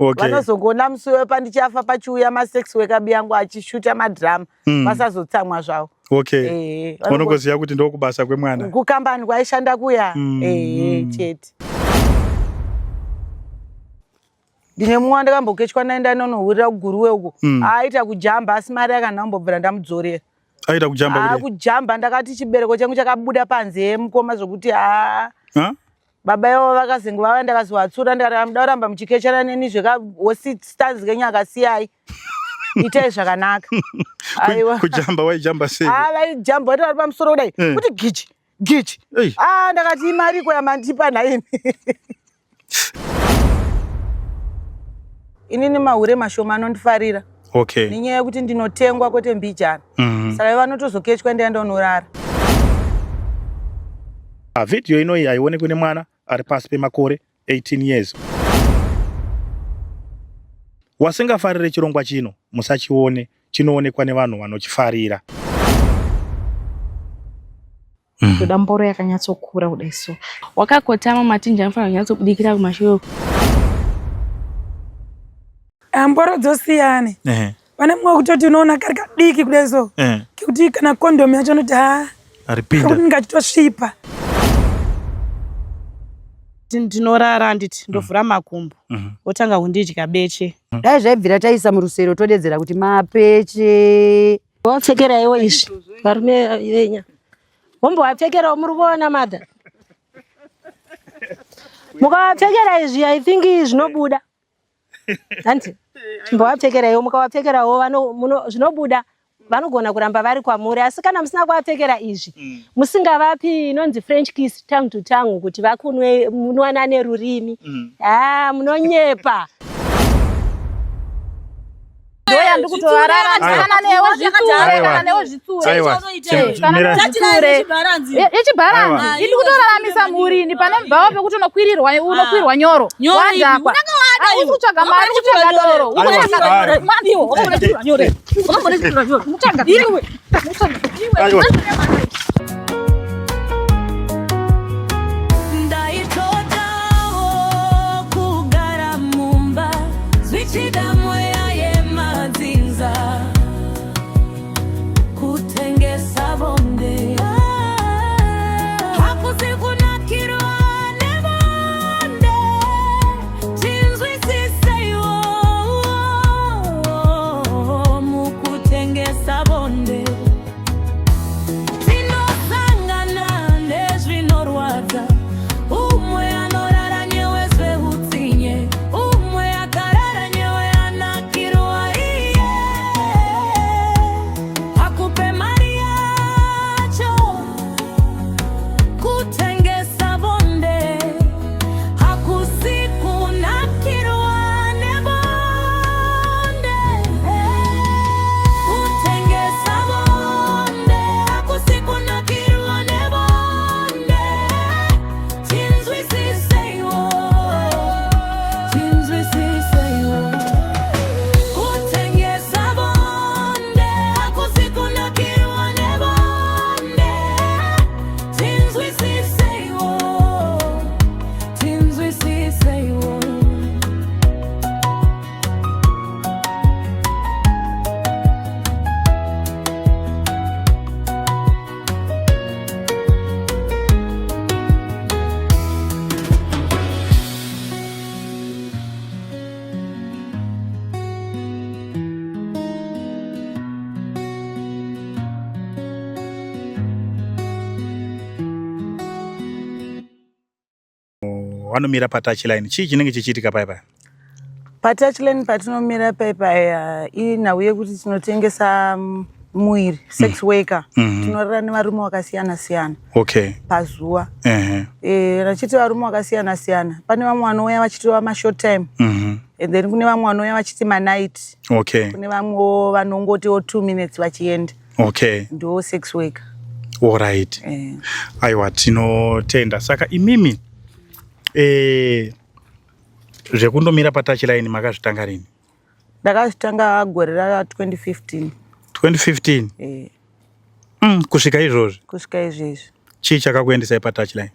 Okay. Vanozongona musi wepandichafa pachiuya masex worker biyangu achishuta madrama. Vasazotsamwa zvavo. Okay. Unongoziva kuti ndokubasa kwemwana. Kukambani kwaishanda kuya. Chete. Ndine mumwe wandakamboketwa naenda nonohurira kuguruwe uko. Aita kujamba asi mari yakandambobvira ndamudzorera. Aita kujamba kudai. Kujamba ndakati chibereko changu chakabuda panze yemukoma zvokuti baba yavo vakazenga vava ndakazovatsura ndikati amuda kuramba muchikechana neni zvekahosi stanzi kenyaka siyai. Itai zvakanaka. Aiwa. Kujamba waijamba sei? Vaijamba vari pamusoro kudai. Kuti gichi. Gichi. Ndakati imari ko yamandipa naini. Inini mahure mashoma anondifarira. Okay. Ninyaya yekuti ndinotengwa kwete mbijana. Saka vanotozoketwa ndienda unorara. Video ino yaionekwe nemwana ari pasi pemakore 18 years. Wasingafarire chirongwa chino musachione, chinoonekwa nevanhu vanochifarira. Toda mboro yakanyatsokura kudai so. Wakakotama matinja anofana kunyatsobudikira kumashure. Mboro dzosiyane. Pane mumwe kutoti unoona kari kadiki kudai so. Kuti kana kondomu yacho noti aripinda. Kuti ngachitosvipa. Ndinorara nditi ndovhura makumbo. Otanga kundidya beche. Dai zvaibvira taisa murusero todedzera kuti mapeche. Wapfekera iwo izvi. Varume yenya. Wombowapfekera muri kuona madha. Mukawapfekera izvi I think zvinobuda. Anti mbowapfekera iwo mukawapfekera wo zvinobuda. Vanogona kuramba vari kwamuri asi kana musina kuwapfekera izvi musingavapi inonzi French kiss tongue to tongue kuti vakunwe munwana nerurimi. Munonyepa. Ndoya ndikutovarara ndana newo zvitsure kana newo zvitsure. Kana zvitsure. Yechibharanzi. Ini kutoraramisa muri ni pane mbao pekuti unokwirwa nyoro. Wandakwa. Ukutsvaga mari kutsvaga doro. Ukutsvaga mandiwo. Ukutsvaga nyoro. Ukutsvaga nyoro. Mutsvaga. Iwe. Mutsvaga. Vanomira patouchline. Chii chinenge chichiitika paipa? Patouchline patinomira paipa inhau yekuti tinotengesa muiri, sex worker. Tinorara nevarume vakasiyana siyana. Okay. Pazuva. Rachiti varume vakasiyana siyana. Pane vamwe vanouya vachitova ma-short time. And then kune vamwe vanouya vachiti ma-night. Okay. Kune vamwe vanongotiwo 2 minutes vachienda. Okay. Ndo sex worker. All right. Aiwa tinotenda. Saka imimi zvekundomira patouchline makazvitanga rini? Ndakazvitanga gore ra 2015. 2015? Kusvika izvozvi? Kusvika izvezvi. Chii chakakuendesai patouchline?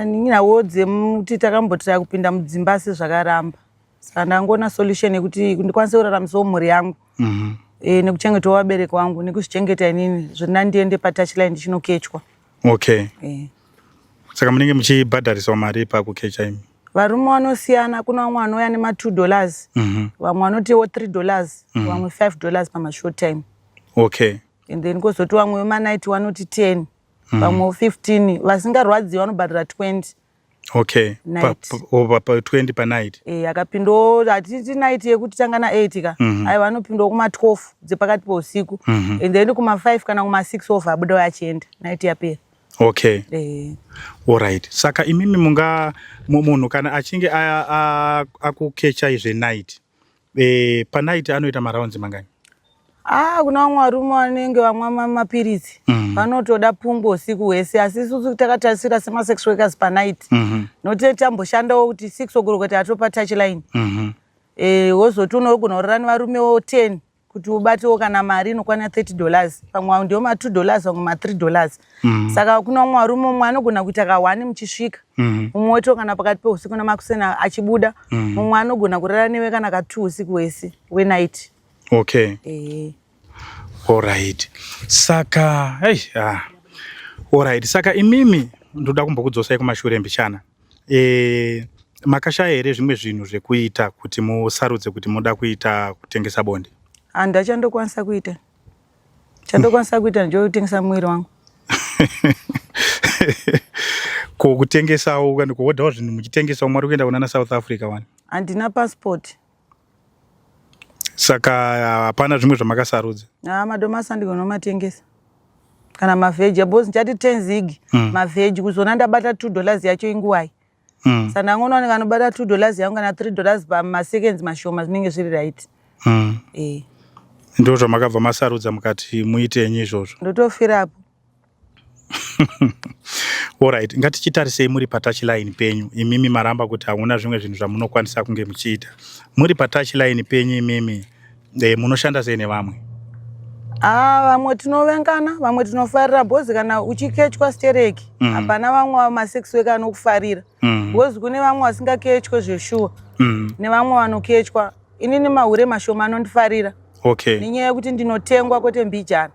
Ninawo dzemuti takambotira kupinda mudzimba sezvakaramba. Saka ndangoona solution yekuti ndikwanise kuraramisawo mhuri yangu. Nekuchengetawo vabereki vangu nekuzvichengeta inini zvina ndiende patouchline ndichinokechwa. Okay. Saka munenge muchibhadharisawo mari pakukecha imi? Varume vanosiyana, kuna vamwe vanouya nema$2, vamwe vanotiwo $3, vamwe $5 pamashort time. Okay. And then kozoti vamwe vemanight vanoti 10, vamwe 15, vasingarwadzi vanobhadhara 20. Okay. Over 20 per night. Akapindawo hatiti night yekuti tanga na8 ka. Ai vanopindawo kuma12 dzepakati pousiku. And then kuma5 kana kuma6 over abuda achienda night yapera. Okay. All right. Saka imimi munhu kana achinge akukecha izve night. Pa night anoita marounds mangani? Kuna vamwe varume vanenge vamwa mapirizi. Vanotoda pumbo usiku hwese, asi isusu takatarisira sema-sex workers pa night. Nokuti tamboshandawo kuti 6 o'clock kuti atopa touchline. Wozoti unogona kurara nevarumewo 10 kuti ubatewo kana mari inokwana $30. Pamwe ndiwo ma$2, vamwe ma$3. Saka kuna vamwe varume umwe anogona kuita ka1 muchisvika. Umwe wacho kana pakati peusiku namakusena achibuda. Umwe anogona kurara newe kana ka2 usiku hwese wenight. Okay. All right. Saka, all right. Saka imimi ndoda kumbokudzosai kumashure mbichana. Makashaya here zvimwe zvinhu zvekuita kuti musarudze kuti muda kuita kutengesa bonde? Handachandokwanisa kuita. Chandokwanisa kuita ndokutengesa mwiri wangu. Kutengesawo kana kuhodhawo zvinhu muchitengesawo mwari kuenda kuna South Africa wani? Handina passport. Saka hapana zvimwe zvamakasarudza? Madomasi ndigona matengesa. Kana mavheji abozi chati 10 zig mavheji kuzona ndabata $2 yacho inguwai. Saka ndangoona kanobata $2 yangu kana $3 pamaseconds mashoma zvinenge zviri right. Ndo zvamakabva masarudza mukati muitenyi izvozvo? Ndotofira apo. Alright, ngatichitarisei muri patouchline penyu. Imimi maramba kuti hamuna zvimwe zvinhu zvamunokwanisa kunge muchiita. Muri patouchline penyu imimi munoshanda sei nevamwe? Vamwe tinovengana, vamwe tinofarira bhozi kana uchikechwa stereki. Hapana vamwe ma-sex worker anokufarira. Bhozi kune vamwe vasingakechwe zveshuwa. Nevamwe vanokechwa. Inini mahure mashoma anondifarira. Okay. Ninyaya yekuti ndinotengwa kwete mbijana.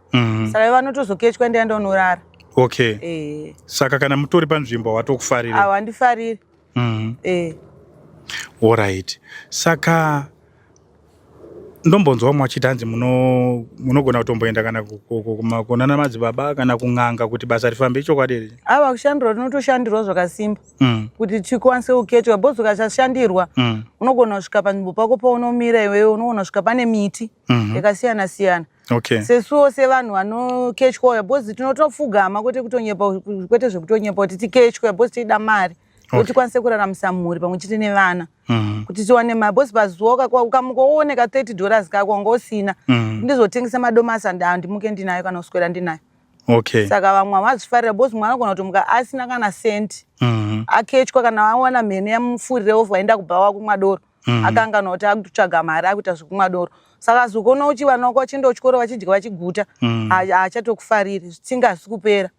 Saka vanotozokechwa ndienda unorara. Okay. Saka kana mutori panzvimbo watokufarira? Hawandifariri. All right. Saka ndombonzwa mwachitanzi munogona kutomboenda kana kunana madzibaba kana kung'anga kuti basa rifambe chokwadi? Kushandirwa tinotoshandirwa zvakasimba kuti tikwanise kukechwa. Bhozi ukasashandirwa unogona kusvika panzvimbo pako paunomira iwewe unogona kusvika pane miti yakasiyana siyana. Okay. Sesuwo sevanhu vanokechwa bhozi tinotofugama kwete zvekutonyepa kuti tikechwe bhozi tida mari. Kuti tikwanise kuraramisa mhuri pamwe chete nevana. Kuti tiwane mabhozi pazuva ukamuka wooneka $30 kako wanga usina. Ndizotengesa madomasi handimuke ndinayo kana kuswera ndinayo. Okay. Saka vamwe havazvifarira bhozi mwana anogona kutomuka asina kana senti. Akechwa kana awana mhene yamufurire ovha aenda kubva wako kumadoro. Akangana kuti akutsvaga mari akuita zvekumadoro. Saka zukona uchi vana wako vachindotyora vachidya vachiguta haachatokufariri zvisingasi kupera.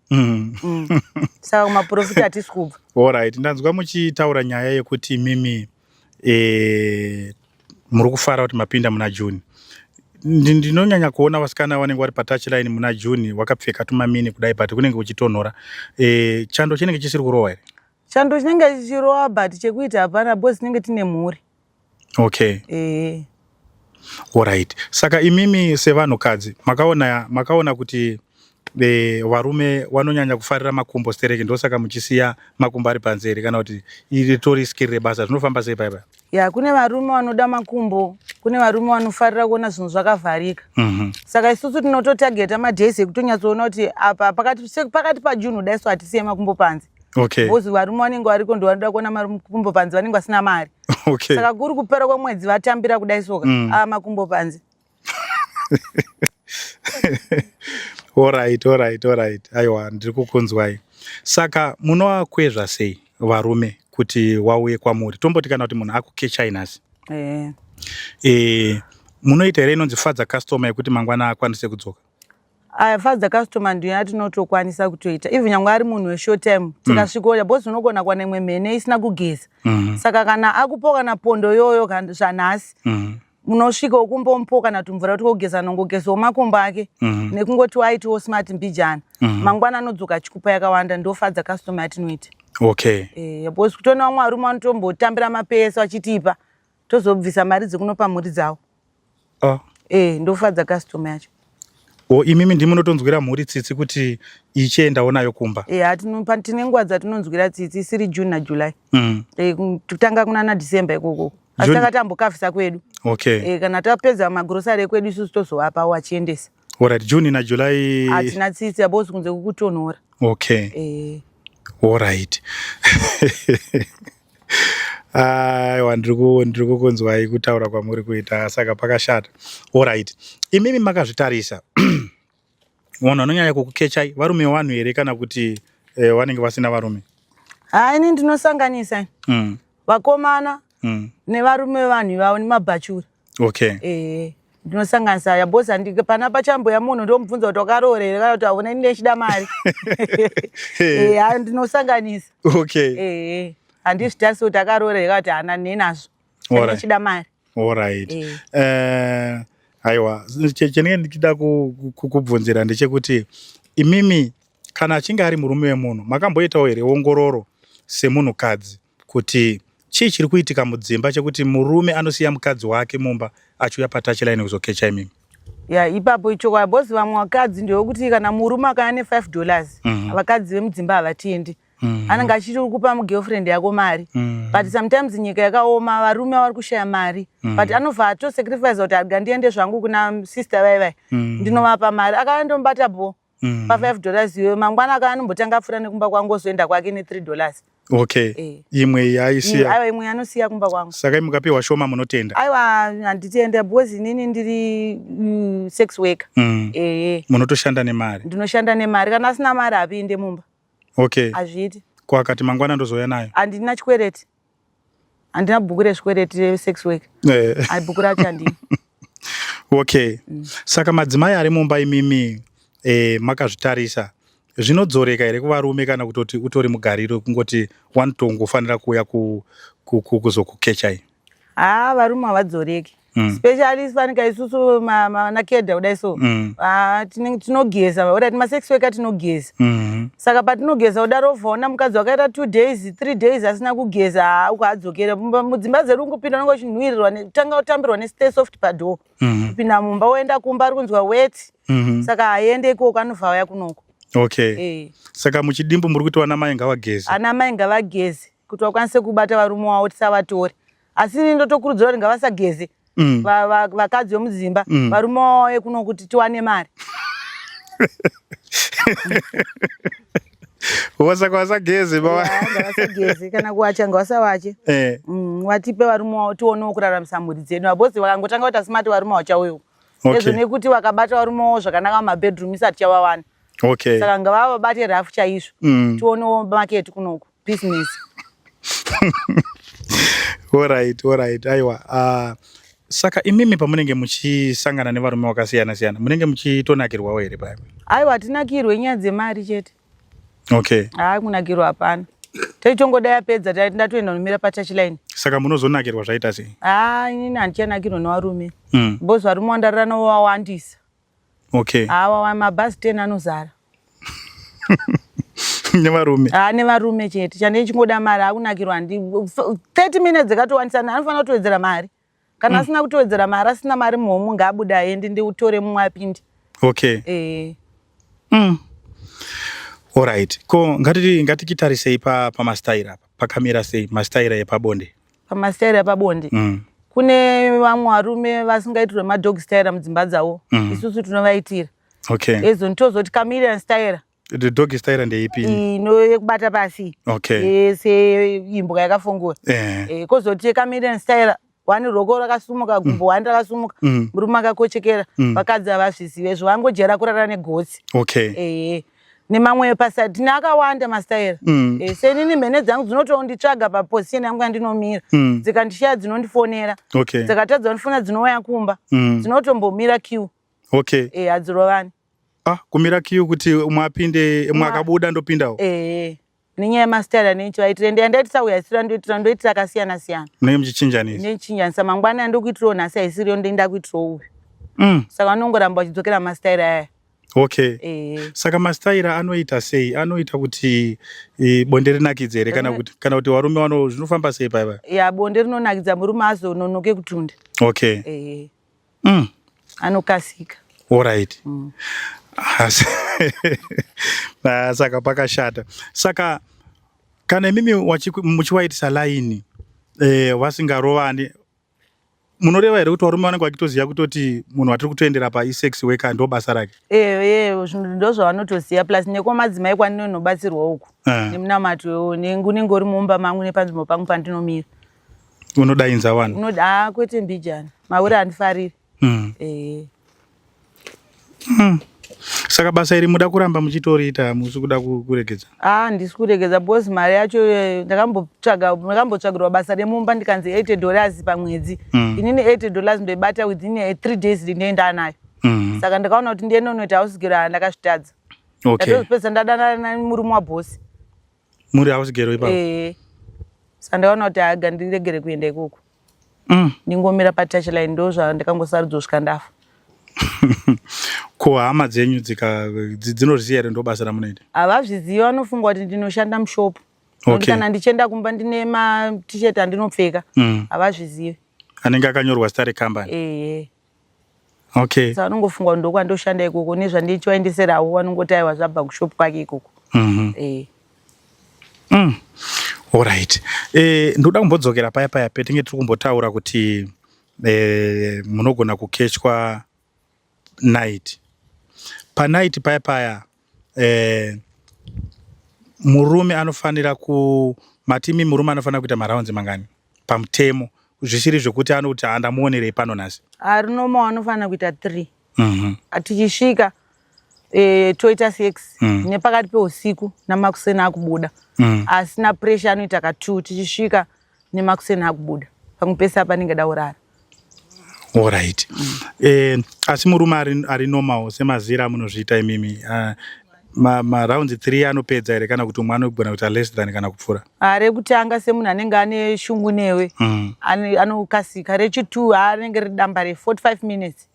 Saka kumaprofita hatisi kubva. Alright, ndanzwa muchitaura nyaya yekuti mimi muri kufara kuti mapinda muna June. Ndinonyanya kuona vasikana vanenge vari patouchline muna June wakapfeka tumamini kudai but kunenge kuchitonhora. Chando chinenge chisiri kurowa here? Chando chinenge chichirowa but chekuita hapana bhozi tinenge tine mhuri. Okay. Alright. Saka imimi sevanhukadzi makaona kuti varume vanonyanya kufarira makumbo stereki ndosaka muchisiya makumbo ari panzeri kana kuti iritori skill rebasa zvinofamba sei paipa? Kune varume vanoda makumbo, kune varume vanofarira kuona zvinhu zvakavharika. Saka isusu tinototageta madhesi ekutonyatsoona kuti apa pakati paJune kudaiso hatisiye makumbo panze. Okay. Bozi varume vanenge variko ndo vanoda kuona makumbo panze vanenge vasina mari. Okay. Saka kuri kupera kwemwedzi vatambira kudaisoka makumbo panze. Alright. Aiwa, ndiri kukunzwai. Saka munovakwezva sei varume kuti wauye kwamuri? Tomboti kana kuti munhu akukechai nhasi. Munoita here inonzi fadza customer yekuti mangwana akwanise kudzoka? Fadza customer ndiyo yatinotokwanisa kutoita. Even nyangwe ari munhu we short time tikasvikoya bosi unogona kuwana imwe mhene isina kugeza. Saka kana akupoka na pondo yoyo kana zvanhasi. Munosvika ukumbomupoka na tumvura kuti kugeza nongogeza makumbo ake nekungoti waitiwo smart mbijana. Mangwana anodzoka achikupa yakawanda ndo Fadza customer yatinoita. Okay. Bosi kutona vamwe varume vanotombotambira mapesa vachitipa tozobvisa mari dzekunopa mhuri dzavo. Ndo Fadza customer yacho. Imimi ndimunotonzwira mhuri tsitsi kuti ichiendawo nayo kumba. Tine nguva dzatinonzwira tsitsi isiri June na July. Kutanga kuna December ikoko. Asi takatambokafisa kwedu. Okay. Kana tapedza magrosari ekwedu isusu tozovapawo achiendesa. Alright, June na July hatina tsitsi abosi kunze kukutonhora. Okay. Alright. Ndiri kukunzwai kutaura kwamuri kuita saka pakashata. Alright. Imimi makazvitarisa. Vanhu vanonyanya kukukechai varume vanhu here kana kuti vanenge vasina varume? Ini ndinosanganisa. Vakomana nevarume vanhu ivavo nemabhachura. Okay. Ndinosanganisa yabosi handike pana pachamboya munhu ndomubvunza kuti wakaroora here kana kuti hauna ini ndechida mari. Ndinosanganisa. Okay. Handizvitarisi kuti akaroora here kuti hana nenazvo. Ndechida mari. Alright. Aiwa, chenenge ndichida kukubvunzira ndechekuti imimi kana achinge ari murume wemunhu makamboitawo here ongororo semunhukadzi kuti chii chiri kuitika mudzimba chekuti murume anosiya mukadzi wake mumba achiuya patouchline kuzokecha imimi? Ipapo icho bosi vamwe vakadzi ndewekuti kana murume akanya $5 vakadzi vemudzimba havatiendi. Anenge achiti kupa mugirlfriend yako mari. But sometimes nyika yakaoma varume vari kushaya mari. But anobva atosacrifice kuti agandiende zvangu kuna sister vai ndinovapa mari. Akaendombata po pa$5 iwe mangwana akanombotanga apfuura nekumba kwangu ozoenda kwake ne$3. Okay. Imwe yaisiya. Aiwa imwe anosiya kumba kwangu. Saka imukapiwa shoma munotenda? Aiwa handitenda because inini ndiri sex worker. Munotoshanda nemari? Ndinoshanda nemari kana asina mari apinde mumba. Okay. Azviti. Kwakati mangwana ndozoya nayo? Handina chikwereti. Handina bhuku rezvikwereti sex work. Bhuku racho handina. Okay. Saka madzimai ari mumba imimi makazvitarisa zvinodzoreka here kuvarume kana kutoti utori mugariro kungoti wanotongofanira kuuya kuzokukechai? Varume havadzoreki. Especially fanika isusu nakedha kudai so. Tinogeza urati masex worker tinogeza. Saka patinogeza kudaro vhaona mukadzi wakaita 2 days 3 days asina kugeza ukadzokera mudzimba dzedu ungopinda unenge uchinhuwirirwa tanga utambirwa nestay soft padoor. Kupinda mumba woenda kumba ari kunzwa wet. Saka haende ikoko anobva auya kunoko. Okay. Saka muchidimbu muri kuti vana mai ngavageze? Ana mai ngavageze kuti vakwanise kubata varume wavo tisavatori. Asi ini ndotokurudzira kuti ngavasageze. Vakadzi vemudzimba varume wavo ekuno kuti tiwane mari. Wasaka wasageze baba? Ngavasageze kana kuwacha ngavasawache. Watipe varume wavo tionewo kuraramisa mhuri dzedu. Vabosi vakangotanga kuti asimati varume vachauyewo. Ezvo nekuti vakabata varume wavo zvakanaka mumabedroom isati chavawana. Okay. Saka ngavabate rafu chaizvo. Tionewo market kunoko business. Alright. Aiwa. Saka imimi pamunenge muchisangana nevarume vakasiyana siyana munenge muchitonakirwawo here paya? Aiwa hatinakirwe nyaya dzemari chete. Okay. Kunakirwa hapana. Taitongoda yapedza taiti ndatoenda nomira patouchline. Saka munozonakirwa zvaita sei? Inini handichanakirwa nevarume. Bosi varume wandarara navo wawandisa. Okay. Mabhazi 10 anozara. Nevarume? Nevarume chete. Chanei chingoda mari akunakirwa handi 30 minutes dzakatowanisana anofanira kutowedzera mari. Kana asina kutowedzera mari asina mari muhomwe ngaabude aende ndiutore mumwe apinde. Okay. Alright. Ko ngatikitarisei pamastaira apa. Pakamira sei mastaira epabonde? Pamastaira epabonde. Kune vamwe varume vasingaitirwe madog staira mudzimba dzavo. Isusu tinovaitira. Okay. Ezo nditozoti chameleon staira. The dog staira ndeipi? Yekubata pasi. Okay. Seimbwa yakafungura. Kozoti chameleon staira. Wani roko rakasumuka gumbo wani rakasumuka murume akakochekera vakadzi havazvizive zvavangojera kurara negotsi. Okay. Nemamwe pasati tine akawanda mastaira. Senini mhene dzangu dzinotonditsvaga paposition yangu yandinomira. Dzikandishiya dzinondifonera. Okay. Dzikatadza kundifona dzinouya kumba. Dzinotombomira queue. Okay. Hadzirovani. kumira kiu kuti mwapinde mwakabuda ndopindawo. Ninyaya mastaira nechivaitire ndiandaiti sauyaisira ndoitira akasiyana siyana. Munenge muchichinjanisa. Ndichinjanisa mangwana ndikuitirawo nhasi aisiriyo ndinda kuitirawo uyu. Saka vanongoramba vachidzokera mastaira aya. Okay. Saka mastaira anoita sei? Anoita kuti bonde rinakidze here kana kuti varume zvinofamba sei paipa? Ya bonde rinonakidza murume azononoke kutunda. Okay. Anokasika. Alright. Saka pakashata. Saka kana mimi muchiwaitisa laini vasingarovani munoreva here kuti varume vanenge vachitoziva kutoti munhu watiri kutoendera pasex worker ndo basa rake? Ndo zvavanotoziva plus neko madzimai kwandinonobatsirwa uku nemunamato nengunenge uri mumba mangu nepanzvimbo pangu pandinomira. Unodainza vanhu? Kwete mbijana mauri handifariri. Saka basa iri muda kuramba muchitoriita, musi kuda kuregedza? Handisi kuregedza because mari yacho ndakambotsvagirwa basa remumba ndikanzi $80 pamwedzi. Inini $80 ndoibata within 3 days ndinoenda nayo. Saka ndakaona kuti ndiende unoita house girl ndakazvitadza. Ndatozopedza ndadanana nemurume wabhosi. Muri house girl ipapo? Saka ndakaona kuti haga ndiregere kuenda ikoko. Ndingomira patouchline ndo zvandakangosarudzwa kusvika ndafa. Ko hama dzenyu dzinoziva here ndo basa ramunoita? Havazvizivi, vanofunga kuti ndinoshanda mushopu. Kana ndichienda kumba ndine t-shirt andinopfeka. Havazvizivi. Anenge akanyorwa zita recompany? Okay. Saka vanongofunga kuti ndokwandoshanda ikoko nezvandichivaendeserawo vanongoti aiwa zvabva kushopu kwake ikoko. Alright. Ndoda kumbodzokera paya petinge tiri kumbotaura kuti munogona kukechwa night. Panight paya murume anofanira matimi murume anofanira kuita maraundi mangani pamutemo zvisiri zvokuti anoti andamuonerei pano nhasi? Rinoma anofanira kuita 3. Tichisvika toita sex nepakati peusiku namakuseni akubuda. Asina pressure anoita ka2 tichisvika nemakuseni akubuda. Pamwe pese panenge daurara. Alright. Asi murume ari normal semazira munozviita imimi maraundi 3 anopedza here kana kuti umwe anogona kuita less than kana kupfuura? Rekutanga semunhu anenge ane shungu newe anokasika. Rechi2 anenge ridamba re45 minutes.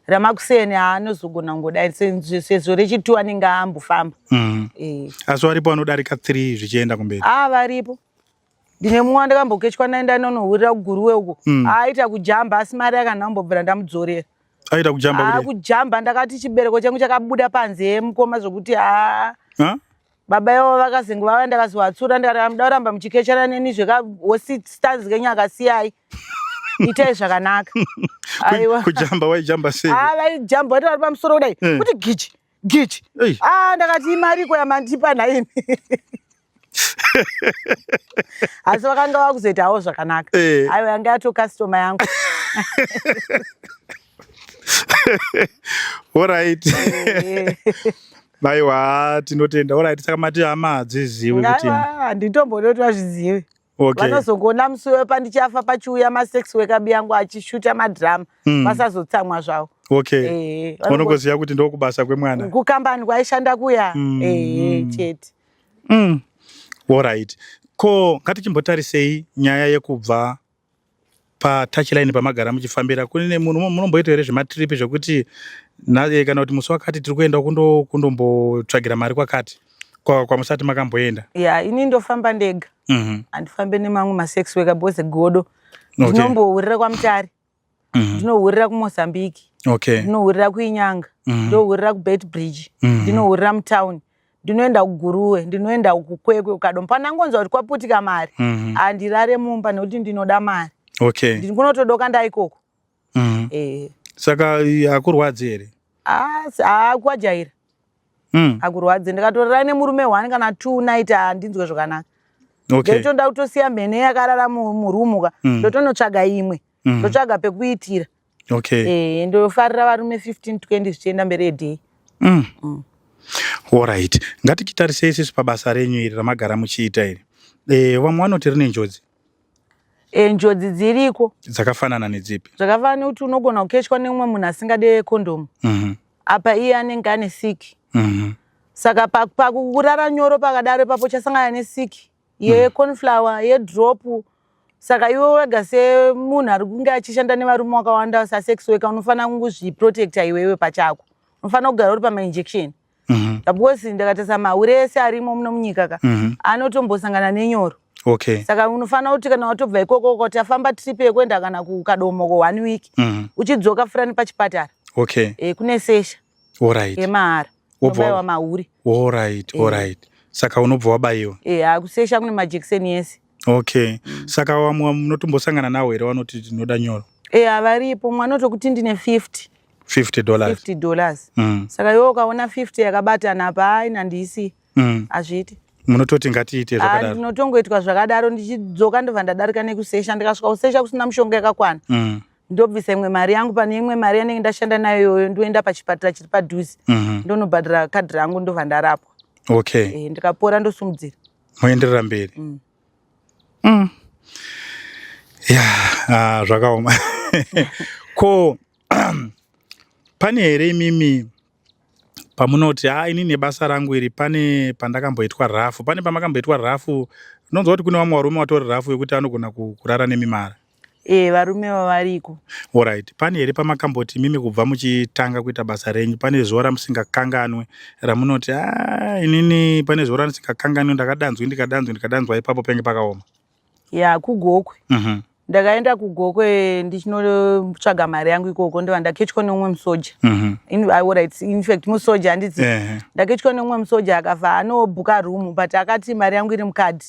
Ramakuseni anozogona kungodai sezvo rechi2 anenge ambofamba. Asi varipo vanodarika 3 zvichienda kumberi? Varipo. Ndine mumwe wandakambokechwa naenda nonohurira kuguruwe uko. Aita kujamba asi mari yakandambobvira ndamudzorera. Aita kujamba kuti? Kujamba ndakati chibereko changu chakabuda panze mukoma zvokuti baba ivo vakazenga vava ndakazovatsura ndikati muda kuramba muchikechana neni zvekahosi stanzi kenyu akasiyai. Itai zvakanaka. Kujamba waijamba sei? Vaijamba vaiti vari pamusoro kudai kuti gichi. Ndakati imariko yamandipa naini. Asi vakanga vakuzoitawo zvakanaka. Aiwa yanga yato customer yangu. Alright. Aiwa tinotenda. Alright, saka mati hama hadzizivi kuti handitombonoti vazvizive. Vanozongona musi wepandichafa pachiuya masex worker yangu achishuta madhirama vasazotsamwa zvavo. Okay. Vanongoziva kuti ndokubasa kwemwana? Kukambani kwaishanda kuya. Chete. Alright. Ko ngatichimbotarisei nyaya yekubva patouchline pamagara muchifambira. Kune munhu munomboita here zvematripi zvokuti kana kuti musi wakati tiri kuenda kundombotsvagira mari kwakati kwamusati makamboenda? Ini ndofamba ndega. Handifambe nemamwe masex worker bose godo. Ndinombohurira kwaMutare. Ndinohurira kuMozambique. Ndinohurira kuInyanga. Ndohurira kuBeitbridge. Ndinohurira mutown. Ndinoenda kuguruwe, ndinoenda kukwekwe ukado panangonzwa kuti kwaputika mari. Handirare mumba nekuti ndinoda mari. Ndikunotodoka ndaikoko. Saka hakurwadzi here? Kwajaira. Hakurwadzi. Ndikatorara nemurume 1 kana 2 night handinzwe zvakanaka. Ndotonda kutosiya mhene yakarara murumuka. Ndotonotsvaga imwe. Ndotsvaga pekuitira. Ndofarira varume 15-20 zvichienda mberi edhei. Alright. Ngatichitarisei isusu pabasa renyu iri ramagara muchiita iri. Vamwe vanoti rine njodzi? Njodzi dziriko. Dzakafanana nedzipi? Zvakafanana nekuti unogona kukechwa nemumwe munhu asingade kondomu. apa iye anenge ane siki. Saka pakurara nyoro pakadaro papo chasangana nesiki yeconflower yedrop. Saka iwe wega semunhu ari kunge achishanda nevarume vakawanda sasex worker unofana kungozviprotecta iwewe pachako. Unofana kugara uri pamainjection. Because ndakatasa maure ese arimo muno munyika ka anotombosangana nenyoro. Saka unofana kuti kana watobva ikoko kuti afamba trip yekuenda kana kukadomo ko 1 week uchidzoka furani pachipatara. Kune sesha yemahara unobaiwa mauri. Saka unobva wabayiwa. Kusesha kune majekiseni yese. Saka wamwe munotombosangana nawo here vanoti tinoda nyoro? Varipo mwe anotokuti ndine $50. Saka iwe ukaona 50 yakabatana apa haina ndisi azviti. Munototi ngatiite zvakadaro? Ndinotongoitwa zvakadaro ndichidzoka ndobva ndadarika nekusesha ndikasvika kusesha kusina mushonga yakakwana. Ndobvisa imwe mari yangu pane imwe mari yanenge ndashanda nayo iyoyo ndoenda pachipatara chiri padhuze. Ndonobhadhara kadhi rangu ndobva ndarapwa. Ndikapora ndosumudzira. Moenderera mberi. Zvakaoma. Ko pane here imimi pamunoti ini nebasa rangu iri pane pandakamboitwa rafu, pane pamakamboitwa rafu, nonzwa kuti kune vamwe varume vatori rafu yekuti anogona kurara nemimara? Varume vavariko. Pane here pamakamboti mimi kubva muchitanga kuita basa renyu pane zuva ramusingakanganwe ramunoti inini pane zuva randisingakanganwe ndikadanzwa ipapo penge pakaoma? Kugokwe. Ndakaenda kugokwe ndichinotsvaga mari yangu ikoko ndova ndaketchwa neumwe musoja. In fact musoja handidzi. Ndaketchwa neumwe musoja akafa anobhuka room but akati mari yangu iri mukadhi.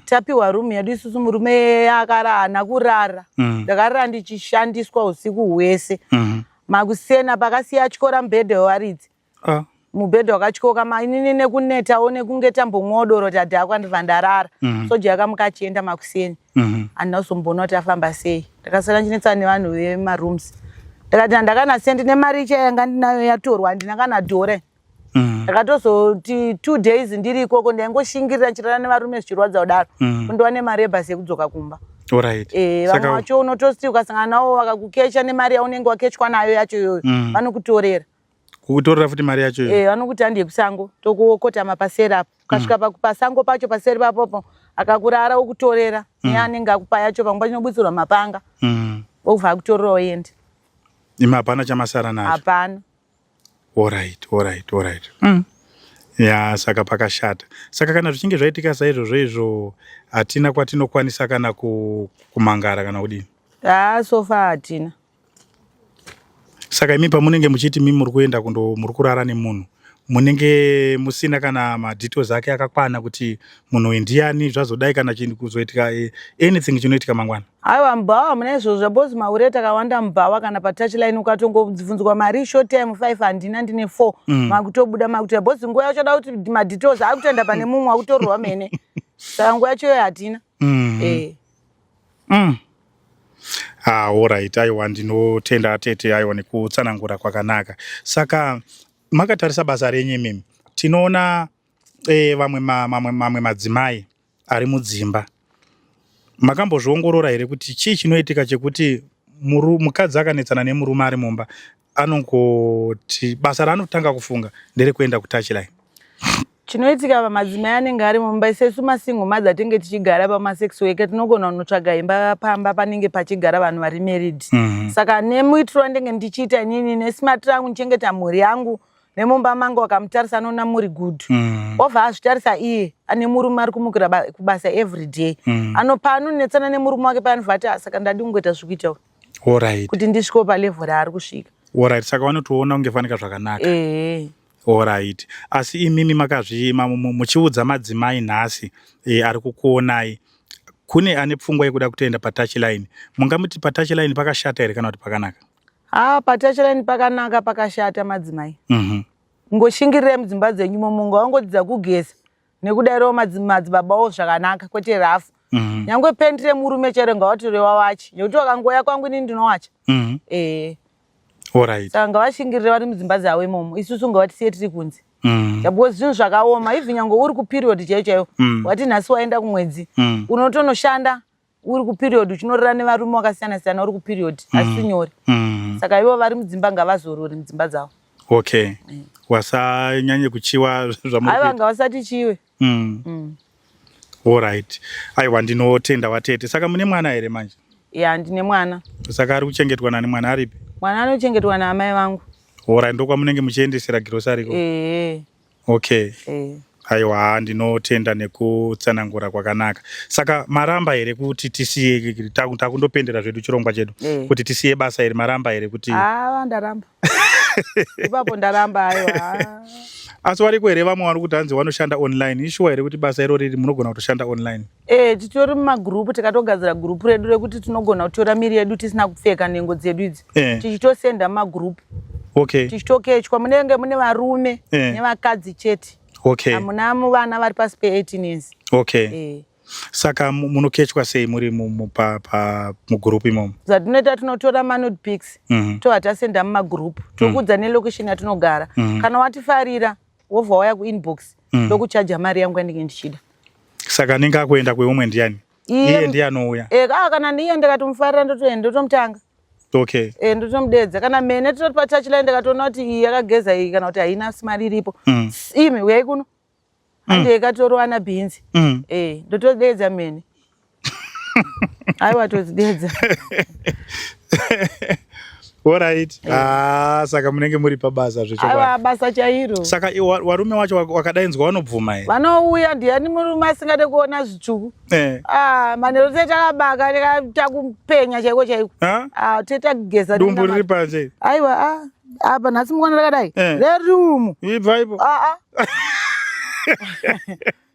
Tapiwa room yedu isusu murume akarana kurara. Ndakarara ndichishandiswa usiku hwese. Makusena pakasiya tyora mubhedha wewaridzi. Mubhedha wakatyoka inini nekunetawo nekunge tambomwa doro tadhakwa ndibva ndarara. Soja yakamuka achienda makuseni. Handina kuzombona kuti afamba sei. Ndakasara ndichinetsa nevanhu vemarooms. Ndakati handakanasendi ndine mari icha yanga ndinayo yatorwa handina kana dhore. Ndakatozoti 2 days ndiri ikoko ndaingoshingirira nchirara nevarume zvichirwadza kudaro. Kundova nemari yebhasi yekudzoka kumba. Vamwe vacho unotositi ukasangana navo vakakukecha nemari yaunenge wakechwa nayo yacho iyoyo vanokutorera. Kukutorera futi mari yacho iyoyo? Vanokuti handei kusango tokokotama paseri apo. Ukasvika pasango pacho paseri papopo akakurara okutorera neanenge akupa yacho panguva chinobutsirwa mapanga obva akutorera oende. Imi hapana chamasara nacho? Hapana. Saka pakashata. Saka kana zvichinge zvaitika saizvozvo izvo hatina kwatinokwanisa kana kumangara kana kudini? Sofa hatina. Saka imi pamunenge muchiti mimi muri kuenda muri kurara nemunhu munenge musina kana madetails ake akakwana kuti munhu ndiani zvazodai kana chinhu kuzoitika anything chinoitika mangwana? Aiwa mbava muna izvozvo zvabozi maureta akawanda mbava kana patouchline ukatongobvunzwa mari short time 5 handina ndine 4 makutobuda makuti bozi nguva yacho da kuti madetails akutoenda pane mumwe akutorwa mene. Saka nguva yacho iyoyo hatina. Aiwa ndinotenda tete aiwa nekutsanangura kwakanaka. Saka makatarisa basa renyu imimi tinoona mamwe madzimai ari mudzimba. Makambozviongorora here kuti chii chinoitika chekuti mukadzi akanetsana nemurume ari mumba anongoti basa raanotanga kufunga nderekuenda kutouchline? Chinoitika pamadzimai anenge ari mumba isesu masingle madzi atinge tichigara pamasex worker tinogona kunotsvaga imba pamba panenge pachigara vanhu vari married. Saka nemuitiro wandenge ndichiita inini nesimatiro angu ndichengeta mhuri yangu nemumba mangu wakamutarisa anoona muri good. Obva azvitarisa iye ane murume ari kumukira kubasa everyday. Anopa anonetsana nemurume wake paanobva ati saka ndadi kungoita zvikuitawo kuti ndisvikewo palevel raari kusvika. Saka vanotoona kungefanika zvakanaka. Asi imimi muchiudza madzimai nhasi ari kukuonai kune ane pfungwa yekuda kutoenda patouchline, mungamuti patouchline pakashata here kana kuti pakanaka? Patouchline pakanaka pakashata madzimai. Ngoshingirire mudzimba dzenyu momungu wangodzidza kugeza nekudairawo madzibabawo zvakanaka kwete rafu. Nyangwe pendire murume chero ngawatorewa wachi nekuti wakangoya kwangu inini ndinowacha. Saka ngavashingirire vari mudzimba dzavo imomo isusu ngavatisiye tiri kunze. Because zvinhu zvakaoma even nyange uri kuperiod chaiyo wati nhasi waenda kumwedzi unotonoshanda uri kuperiod uchinorara nevarume vakasiyana siyana uri kuperiod asi nyori. Saka ivo vari mudzimba ngavazorori mudzimba dzavo. Okay. Wasanyanye kuchiwa zvamuri. Aiwa ngavasati chiwe. Alright. Aiwa ndinotenda watete. Saka mune mwana here manje? Ya ndine mwana. Saka ari kuchengetwa nani mwana aripi? Mwana anochengetwa naamai vangu. Alright, ndokwa munenge muchiendesera grocery ko. Okay. Aiwa ndinotenda nekutsanangura kwakanaka. Saka maramba here kuti tisiye takundopendera zvedu chirongwa chedu kuti tisiye basa here maramba here kuti ndaramba. Ipapo ndaramba aiwa. Asi wariko here vamwe vari kuti hanzi vanoshanda online. Ishuwa here kuti basa iro riri munogona kutoshanda online? Titori mumagrupu tikatogadzira grupu redu rekuti tinogona kutora miri yedu tisina kupfeka nhengo dzedu idzi. Tichitosenda mumagrupu. Okay. Tichitokechwa munenge mune varume nevakadzi chete. Okay. Hamuna vana vari pasi pe 18 years. Okay. Saka munokechwa sei muri mugrupu imomo? Zvatinoita tinotora manude pics tovatasenda mumagrupu tokudza nelocation yatinogara. Kana watifarira wobva wauya kuinbox ndokuchaja mari yangu yandinenge ndichida. Saka ninge akuenda kweumwe ndiani? Iye ndiye anouya? Kana ndiye ndikatomufarira ndotoenda ndotomutanga. Okay. Ndotomudedza. Kana mene tototi patachila ndikatoona kuti iyi yakageza iyi kana kuti haina mari iripo. Ime uyai kuno. Ande ikatorowa na beans. Ndotodedza mene. Aiwa tozidedza. Alright. Saka munenge muri pabasa zvecho. Aiwa basa chairo. Saka warume wacho wakadainzwa vanobvuma here? Vanouya ndiani murume asingade kuona zvitsvuku. Manero tete takabaka takupenya chaiko chaiko. Tete kugeza. Dumbu riri panje. Aiwa apa nhasi mukona rakadai. Reri umu. Ibva ipo.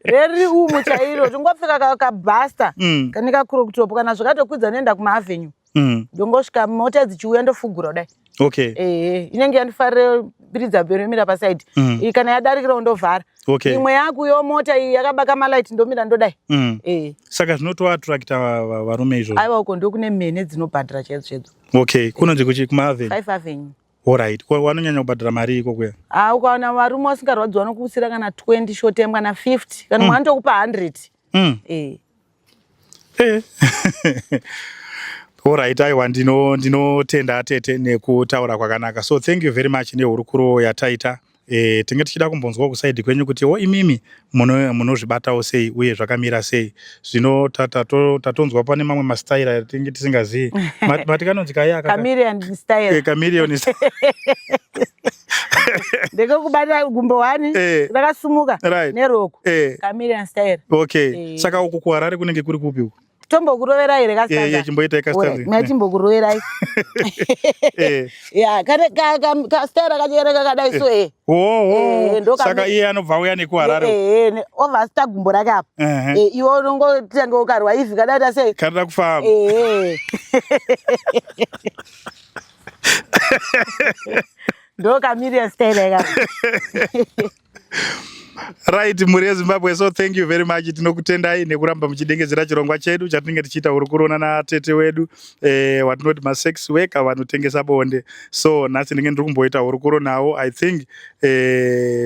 Reri umu chairo tongopfeka kabhasta kana kakrop top kana zvakatokwidza noenda kumaavenue. Ndongosvika mota dzichiuya ndofugura kudai. Okay. Inenge yandifarire biridza bhero imira paside. Kana yadarikira ndovhara. Okay. Imwe yakuyo mota iyi yakabaka malight ndomira ndodai. Saka zvinotoattracta varume izvo. Aiwa uko ndokune mhene dzinobhadhara chedzo. Okay. Kunonzi kuchi kumaavenue? 5 avenue. Alright. Wanonyanya kubhadhara mari iko kuya? Ukaona varume vasingarwadziwa nokusira kana 20 shotemwa na 50 kana mwana tokupa 100. Alright, aiwa ndinotenda atete nekutaura kwakanaka. So thank you very much nehurukuro yataita. Tinge tichida kumbonzwa kusaidi kwenyu kuti imimi munozvibatawo sei uye zvakamira sei. Zvino tatonzwa pane mamwe mastaira tinge tisingazivi. Matikanonzi kaya chameleon style. Chameleon style. Ndekokubata gumbo 1 rakasumuka neroko. Chameleon style. Okay. Saka uku kuHarare kunenge kuri kupi uku? Tombokurovera here kastanza. Chimboita ikastanza. Matimbokuroverai. Kastera kajereka kadai so Saka iye anobva uya nekuHarare. Ovasta gumbo rake apa. Iwo unongotanga ukarwa ivi kadaita sei? Kada kufamba. Ndo Chameleon style yaka. Right, muri yeZimbabwe. So thank you very much. Tinokutendai nekuramba muchidengezera chirongwa chedu chatinenge tichiita urukurona natete wedu watinoti masex worker vanotengesa bonde. So nhasi ndinenge ndiri kumboita urukuro nawo. I think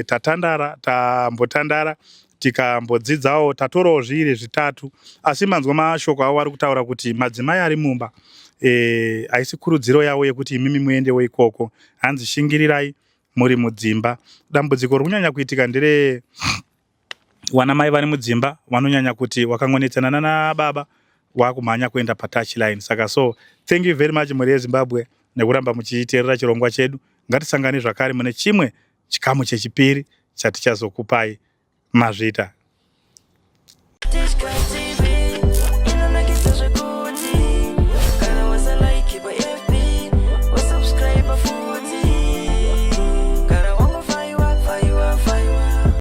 tambotandara tikambodzidzawo tatorawo zviri zvitatu. Asi manzwa mashoko avo vari kutaura kuti madzimai ari mumba haisi kurudziro yavo yekuti imimi muendewo ikoko. Hanzi shingirirai muri mudzimba. Dambudziko rikunyanya kuitika ndere wana mai vari mudzimba vanonyanya kuti wakangonetsana nababa wakumhanya kuenda patouch line. Saka so thank you very much muri yeZimbabwe nekuramba muchiteerera chirongwa chedu. Ngatisangane zvakare mune chimwe chikamu chechipiri chatichazokupai mazvita.